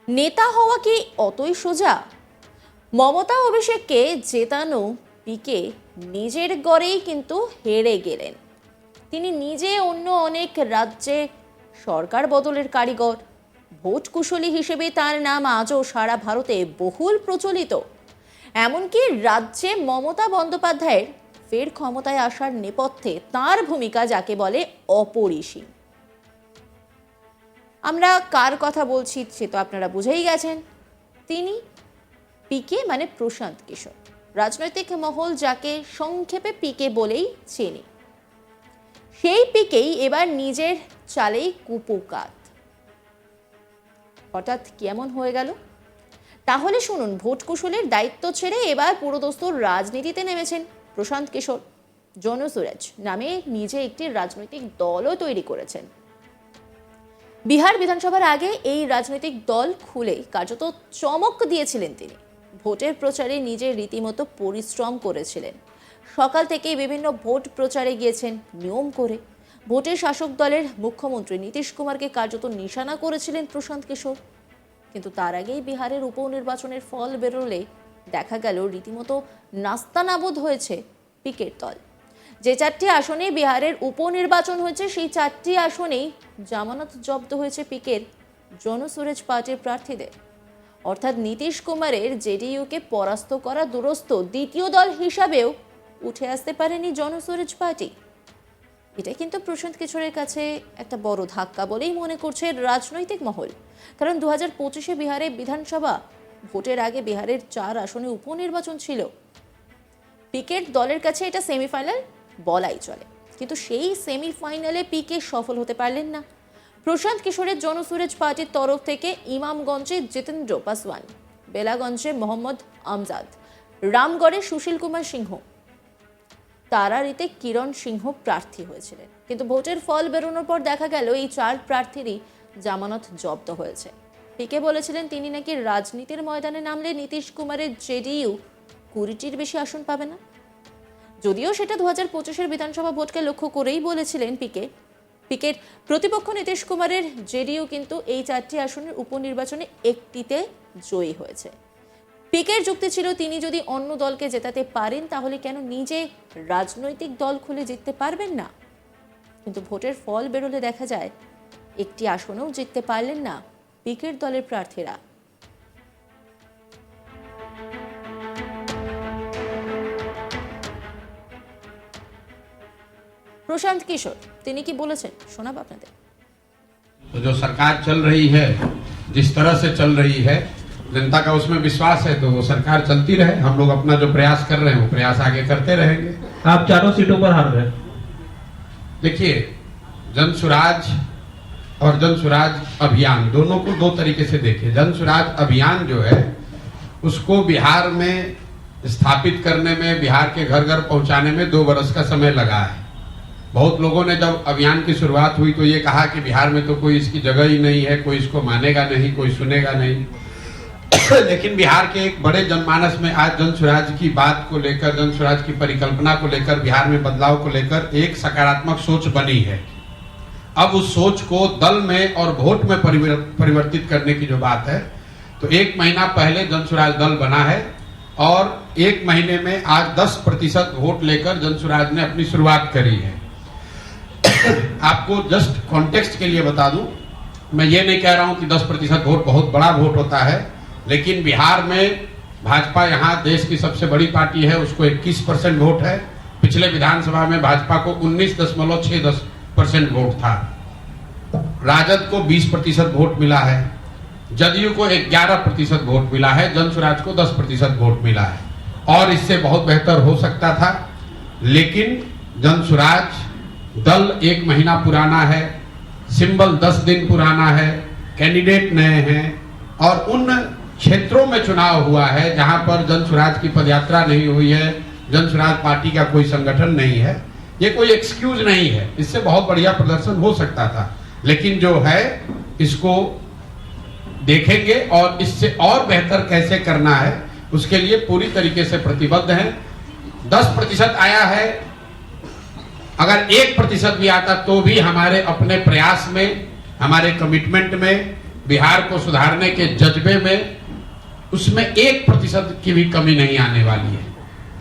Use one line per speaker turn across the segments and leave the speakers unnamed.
নেতা হওয়া কি অতই সোজা? মমতা অভিষেককে জেতানো পিকে নিজের গড়েই কিন্তু হেরে গেলেন। তিনি নিজে অন্য অনেক রাজ্যে সরকার বদলের কারিগর, ভোট কুশলী হিসেবে তার নাম আজও সারা ভারতে বহুল প্রচলিত। এমনকি রাজ্যে মমতা বন্দ্যোপাধ্যায়ের ফের ক্ষমতায় আসার নেপথ্যে তার ভূমিকা যাকে বলে অপরিসীম। আমরা কার কথা বলছি সে তো আপনারা বুঝেই গেছেন। তিনি পিকে মানে প্রশান্ত কিশোর, রাজনৈতিক মহল যাকে সংক্ষেপে পিকে বলেই চেনে। সেই পিকেই এবার নিজের চালেই কুপোকাত। হঠাৎ কেমন হয়ে গেল? তাহলে শুনুন, ভোট কুশলের দায়িত্ব ছেড়ে এবার পুরোদস্তুর রাজনীতিতে নেমেছেন প্রশান্ত কিশোর। জনসুরাজ নামে নিজে একটি রাজনৈতিক দলও তৈরি করেছেন। বিহার বিধানসভার আগে এই রাজনৈতিক দল খুলে কার্যত চমক দিয়েছিলেন তিনি। ভোটের প্রচারে নিজে রীতিমতো পরিশ্রম করেছিলেন। সকাল থেকেই বিভিন্ন ভোট প্রচারে গিয়েছেন নিয়ম করে। ভোটে শাসক দলের মুখ্যমন্ত্রী নীতিশ কুমারকে কার্যত নিশানা করেছিলেন প্রশান্ত কিশোর। কিন্তু তার আগেই বিহারের উপনির্বাচনের ফল বেরোলে দেখা গেল রীতিমতো নাস্তানাবুদ হয়েছে পিকের দল। যে 4টি আসনে বিহারের উপনির্বাচন হয়েছে সেই 4টি আসনেই জামানত জব্দ হয়েছে পিকের জনসুরেজ পার্টির প্রার্থীদের। অর্থাৎ নীতিশ কুমারের জেডিইউকে পরাস্ত করা দুরস্ত দ্বিতীয় দল হিসাবেও উঠে আসতে পারেনি জনসুরেজ পার্টি। এটা কিন্তু প্রশান্ত কিশোরের কাছে একটা বড় ধাক্কা বলেই মনে করছে রাজনৈতিক মহল। কারণ 2025-এ বিহারে বিধানসভা ভোটের আগে বিহারের 4 আসনে উপনির্বাচন ছিল। পিকের দলের কাছে এটা সেমিফাইনাল বলাই চলে, কিন্তু সেই সেমিফাইনালে পিকে সফল হতে পারলেন না। প্রশান্ত কিশোরের জনসুরেজ পার্টির তরফ থেকে ইমামগঞ্জে জিতেন্দ্র পাসওয়ান, বেলাগঞ্জে মোহাম্মদ আমজাদ, রামগড়ে সুশীল কুমার সিংহ, তারারিতে কিরণ সিংহ প্রার্থী হয়েছিলেন। কিন্তু ভোটের ফল বেরোনোর পর দেখা গেল এই 4 প্রার্থীরই জামানত জব্দ হয়েছে। পিকে বলেছিলেন তিনি নাকি রাজনীতির ময়দানে নামলে নীতিশ কুমারের জেডিইউ 20টির বেশি আসন পাবে না। যদিও সেটা 2025-এর বিধানসভা ভোটকে লক্ষ্য করেই বলেছিলেন পিকের প্রতিপক্ষ নীতিশ কুমারের জেডিইউ কিন্তু এই 4টি আসনের উপনির্বাচনে একটিতে জয়ী হয়েছে। পিকের যুক্তি ছিল তিনি যদি অন্য দলকে জেতাতে পারেন তাহলে কেন নিজে রাজনৈতিক দল খুলে জিততে পারবেন না। কিন্তু ভোটের ফল বেরোলে দেখা যায় একটি আসনেও জিততে পারলেন না পিকের দলের প্রার্থীরা। প্রশান্ত কিশোর তিনি কি বলেছেন শোনাব আপনাদের।
तो जो सरकार चल रही है, जिस तरह से चल रही है, जनता का उसमें विश्वास है, तो वो सरकार चलती रहे। हम लोग अपना जो प्रयास कर रहे हैं वो प्रयास आगे करते रहेंगे।
आप 4 सीटों पर हार गए।
देखिए, जनसुराज और जनसुराज अभियान दोनों को 2 तरीके से देखिए। जनसुराज अभियान जो है उसको बिहार में स्थापित करने में, बिहार के घर घर पहुंचाने में 2 वर्ष का समय लगा है। बहुत लोगों ने जब अभियान की शुरुआत हुई तो ये कहा कि बिहार में तो कोई इसकी जगह ही नहीं है, कोई इसको मानेगा नहीं, कोई सुनेगा नहीं। लेकिन बिहार के एक बड़े जनमानस में आज जनसुराज की बात को लेकर, जनसुराज की परिकल्पना को लेकर, बिहार में बदलाव को लेकर एक सकारात्मक सोच बनी है। अब उस सोच को दल में और वोट में परिवर्तित करने की जो बात है, तो 1 महीना पहले जनसुराज दल बना है और 1 महीने में आज 10% वोट लेकर जनसुराज ने अपनी शुरुआत करी है। आपको जस्ट कॉन्टेक्स्ट के लिए बता दूं, मैं ये नहीं कह रहा हूं कि 10% वोट बहुत बड़ा वोट होता है, लेकिन बिहार में भाजपा यहाँ देश की सबसे बड़ी पार्टी है, उसको 21% वोट है। पिछले विधानसभा में भाजपा को 19.6% वोट था। राजद को 20% वोट मिला है, जदयू को 11% वोट मिला है, जनसुराज को 10% वोट मिला है। और इससे बहुत बेहतर हो सकता था, लेकिन जनसुराज दल 1 महीना पुराना है, सिंबल 10 दिन पुराना है, कैंडिडेट नए हैं और उन क्षेत्रों में चुनाव हुआ है जहां पर जनसुराज की पदयात्रा नहीं हुई है, जनसुराज पार्टी का कोई संगठन नहीं है। ये कोई एक्सक्यूज नहीं है, इससे बहुत बढ़िया प्रदर्शन हो सकता था, लेकिन जो है इसको देखेंगे और इससे और बेहतर कैसे करना है उसके लिए पूरी तरीके से प्रतिबद्ध हैं। 10% आया है, अगर 1% भी आता तो भी हमारे अपने प्रयास में, हमारे कमिटमेंट में बिहार को सुधारने के जज्बे में उसमें 1% की भी कमी नहीं आने वाली है।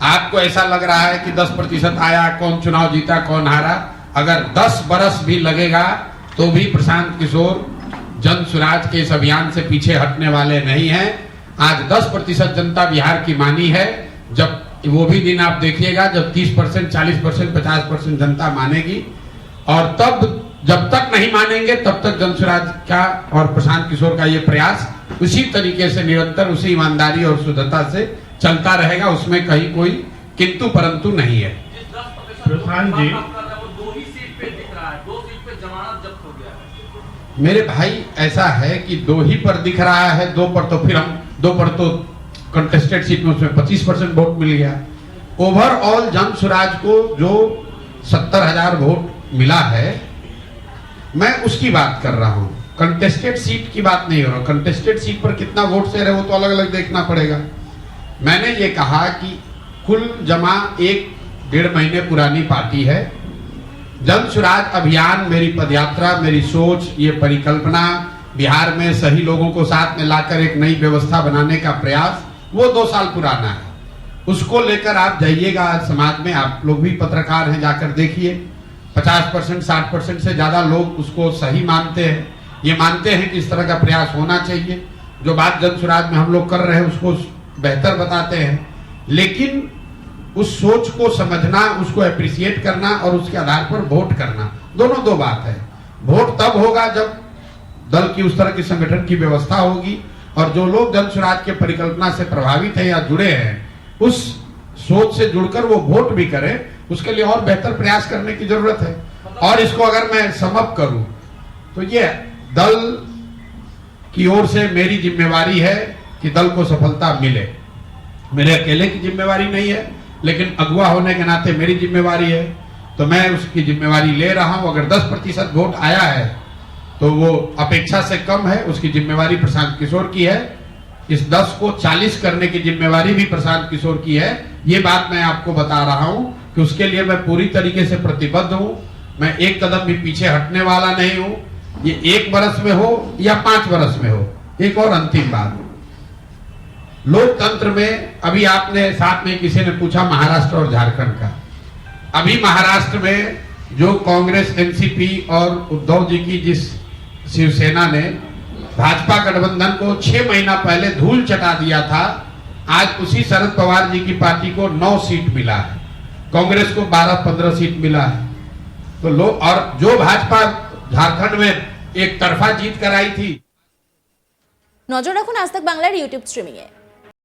आपको ऐसा लग रहा है कि 10% आया, कौन चुनाव जीता कौन हारा, अगर 10 बरस भी लगेगा तो भी प्रशांत किशोर जन स्वराज के इस अभियान से पीछे हटने वाले नहीं हैं। आज 10% जनता बिहार की मानी है, जब वो भी दिन आप देखिएगा जब 30%, 40%, 50% जनता मानेगी, और तब जब तक नहीं मानेंगे तब तक जन स्वराज का और प्रशांत किशोर का ये प्रयास उसी तरीके से निरंतर, उसी ईमानदारी और शुद्धता से चलता रहेगा। उसमें कहीं कोई किंतु परंतु नहीं है।
प्रशांत जी,
वो 2 ही सीट पे दिख रहा है, 2 सीट पे जमानत जब्त हो गया है।
मेरे भाई ऐसा है कि 2 ही पर दिख रहा है, 2 पर तो फिर हम 2 पर तो कंटेस्टेड सीट में उसमें 25% वोट मिल गया। ओवरऑल जन स्वराज को जो 70,000 वोट मिला है, मैं उसकी बात कर रहा हूं, कंटेस्टेड सीट की बात नहीं हो रहा। कंटेस्टेड सीट पर कितना वोट शेयर है वो तो अलग अलग देखना पड़ेगा। मैंने ये कहा कि कुल जमा 1-1.5 महीने पुरानी पार्टी है। जन स्वराज अभियान, मेरी पदयात्रा, मेरी सोच, ये परिकल्पना, बिहार में सही लोगों को साथ में लाकर एक नई व्यवस्था बनाने का प्रयास, वो 2 साल पुराना है। उसको लेकर आप जाइएगा समाज में, आप लोग भी पत्रकार हैं, जाकर देखिए 50%, 60% से ज्यादा लोग उसको सही मानते हैं। ये मानते हैं कि इस तरह का प्रयास होना चाहिए। जो बात जन स्वराज में हम लोग कर रहे हैं उसको बेहतर बताते हैं, लेकिन उस सोच को समझना, उसको एप्रिसिएट करना और उसके आधार पर वोट करना, दोनों 2 बात है। वोट तब होगा जब दल की उस तरह की संगठन की व्यवस्था होगी, और जो लोग जन स्वराज के परिकल्पना से प्रभावित हैं या जुड़े हैं, उस सोच से जुड़कर वो वोट भी करें। उसके लिए और बेहतर प्रयास करने की जरूरत है। और इसको अगर मैं समअप करूं तो ये दल की ओर से मेरी जिम्मेवारी है कि दल को सफलता मिले। मेरे अकेले की जिम्मेवारी नहीं है, लेकिन अगुवा होने के नाते मेरी जिम्मेवारी है, तो मैं उसकी जिम्मेवारी ले रहा हूं। अगर 10% वोट आया है तो वो अपेक्षा से कम है, उसकी जिम्मेवारी प्रशांत किशोर की है। इस 10 को 40 करने की जिम्मेवारी भी प्रशांत किशोर की है। ये बात मैं आपको बता रहा हूं कि उसके लिए मैं पूरी तरीके से प्रतिबद्ध हूं। मैं एक कदम भी पीछे हटने वाला नहीं हूं। ये 1 बरस में हो या 5 बरस में हो। एक और अंतिम बात, लोकतंत्र में अभी आपने साथ में किसी ने पूछा महाराष्ट्र और झारखंड का। अभी महाराष्ट्र में जो कांग्रेस, एनसीपी और उद्धव जी की जिस शिवसेना ने भाजपा गठबंधन को 6 महीना पहले धूल चटा दिया था, आज उसी शरद पवार जी की पार्टी को 9 सीट मिला है, कांग्रेस को 12-15 सीट मिला है। तो लोग, और जो भाजपा झारखंड में एक तरफा जीत कराई थी।
नजर राखुन आज तक बांगलार ইউটিউব স্ট্রিমিং এ।